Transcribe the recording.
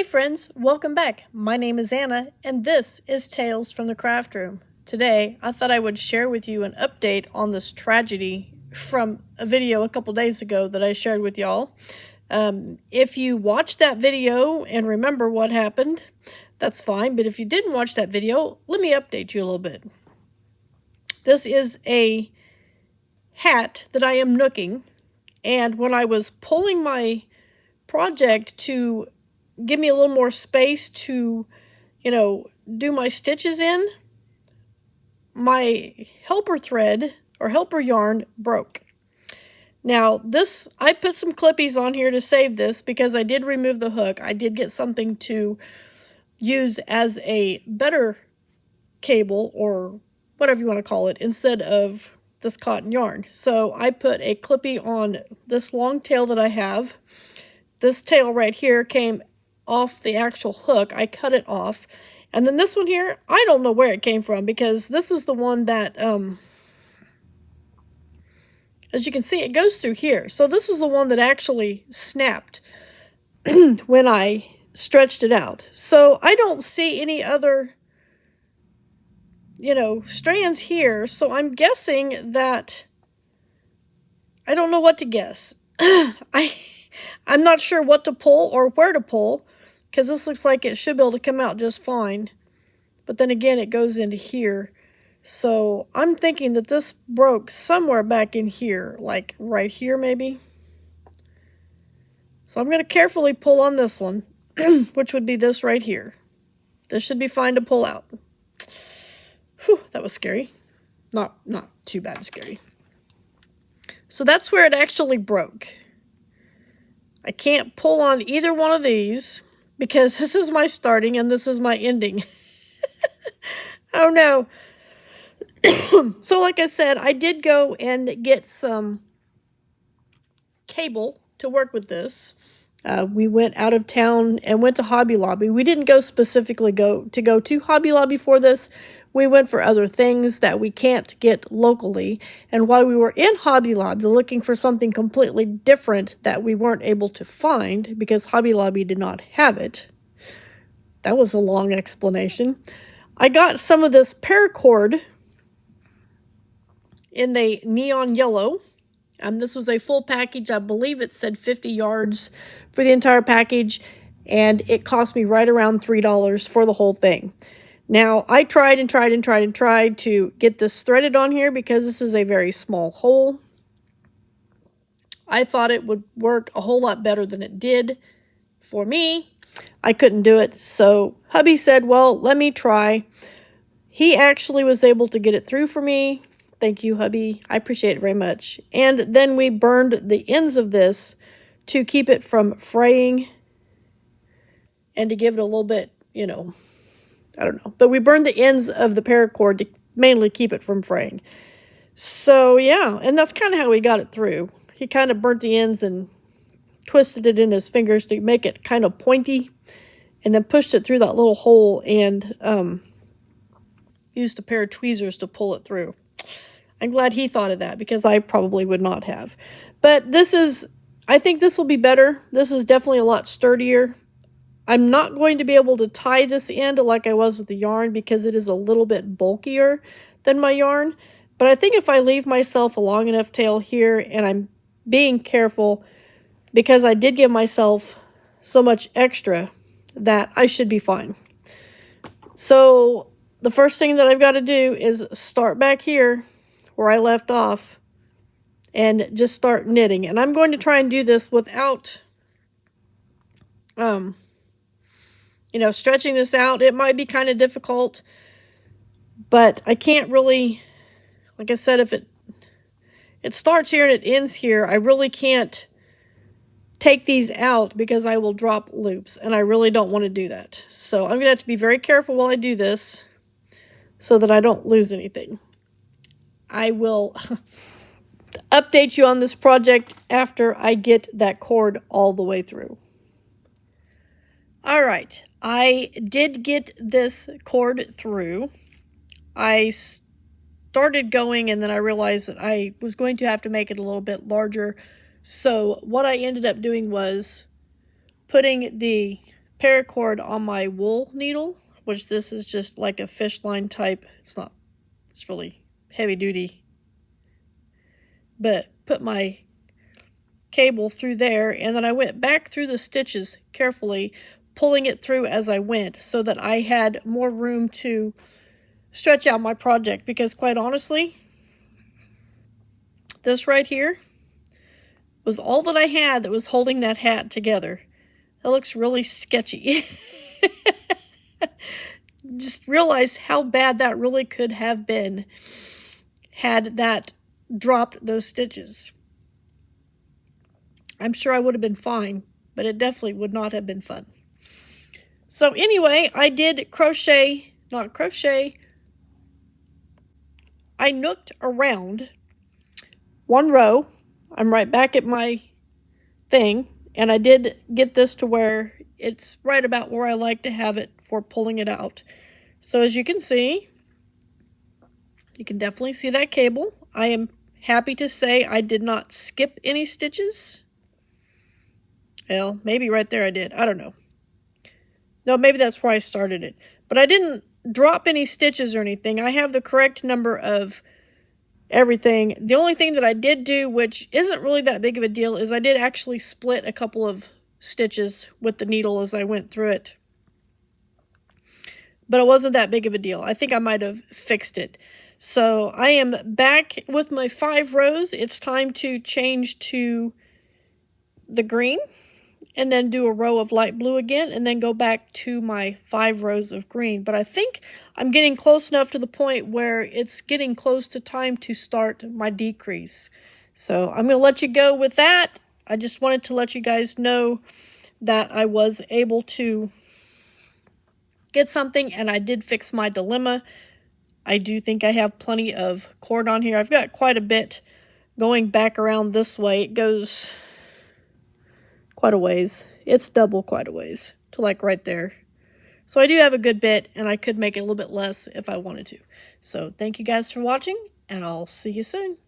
Hey friends, welcome back. My name is Anna, and this is Tales from the Craft Room. Today, I thought I would share with you an update on this tragedy from a video a couple days ago that I shared with y'all. If you watched that video and remember what happened, that's fine, but if you didn't watch that video, let me update you a little bit. This is a hat that I am nooking, and when I was pulling my project to give me a little more space to, do my stitches in, my helper thread or helper yarn broke. Now this, I put some clippies on here to save this because I did remove the hook. I did get something to use as a better cable or whatever you want to call it instead of this cotton yarn. So I put a clippy on this long tail that I have. This tail right here came off the actual hook. I cut it off. And then this one here, I don't know where it came from because this is the one that, as you can see, it goes through here. So this is the one that actually snapped when I stretched it out. So I don't see any other, strands here. So I'm guessing that, I don't know what to guess. I'm not sure what to pull or where to pull, because this looks like it should be able to come out just fine. But then again, it goes into here. So I'm thinking that this broke somewhere back in here, like right here maybe. So I'm going to carefully pull on this one, which would be this right here. This should be fine to pull out. Whew, that was scary. Not too bad scary. So that's where it actually broke. I can't pull on either one of these because this is my starting and this is my ending. Oh no. So like I said, I did go and get some cable to work with this. We went out of town and went to Hobby Lobby. We didn't go specifically go to Hobby Lobby for this. We went for other things that we can't get locally. And while we were in Hobby Lobby looking for something completely different that we weren't able to find because Hobby Lobby did not have it. That was a long explanation. I got some of this paracord in the neon yellow. This was a full package. I believe it said 50 yards for the entire package. And it cost me right around $3 for the whole thing. Now, I tried to get this threaded on here because this is a very small hole. I thought it would work a whole lot better than it did for me. I couldn't do it, so hubby said, well, let me try. He actually was able to get it through for me. Thank you, hubby. I appreciate it very much. And then we burned the ends of this to keep it from fraying and to give it a little bit, I don't know. But we burned the ends of the paracord to mainly keep it from fraying. So, yeah. And that's kind of how he got it through. He kind of burnt the ends and twisted it in his fingers to make it kind of pointy. And then pushed it through that little hole and used a pair of tweezers to pull it through. I'm glad he thought of that because I probably would not have. But this is, I think this will be better. This is definitely a lot sturdier. I'm not going to be able to tie this end like I was with the yarn because it is a little bit bulkier than my yarn. But I think if I leave myself a long enough tail here and I'm being careful because I did give myself so much extra that I should be fine. So the first thing that I've got to do is start back here where I left off and just start knitting. And I'm going to try and do this without stretching this out. It might be kind of difficult, but I can't really, like I said, if it starts here and it ends here, I really can't take these out because I will drop loops, and I really don't want to do that. So I'm going to have to be very careful while I do this so that I don't lose anything. I will update you on this project after I get that cord all the way through. All right, I did get this cord through. I started going and then I realized that I was going to have to make it a little bit larger. So what I ended up doing was putting the paracord on my wool needle, which this is just like a fish line type. It's not, it's really heavy duty. But put my cable through there, and then I went back through the stitches carefully, pulling it through as I went so that I had more room to stretch out my project, because quite honestly, this right here was all that I had that was holding that hat together. That looks really sketchy. Just realize how bad that really could have been had that dropped those stitches. I'm sure I would have been fine, but it definitely would not have been fun. So anyway, I did crochet, not crochet, I knooked around one row. I'm right back at my thing, and I did get this to where it's right about where I like to have it for pulling it out. So as you can see, you can definitely see that cable. I am happy to say I did not skip any stitches. Well, maybe right there I did. I don't know. No, maybe that's where I started it. But I didn't drop any stitches or anything. I have the correct number of everything. The only thing that I did do, which isn't really that big of a deal, is I did actually split a couple of stitches with the needle as I went through it. But it wasn't that big of a deal. I think I might have fixed it. So I am back with my 5 rows. It's time to change to the green, and then do a row of light blue again, and then go back to my 5 rows of green. But I think I'm getting close enough to the point where it's getting close to time to start my decrease. So I'm going to let you go with that. I just wanted to let you guys know that I was able to get something, and I did fix my dilemma. I do think I have plenty of cord on here. I've got quite a bit going back around this way. It goes quite a ways. It's double quite a ways to like right there. So I do have a good bit, and I could make it a little bit less if I wanted to. So thank you guys for watching, and I'll see you soon.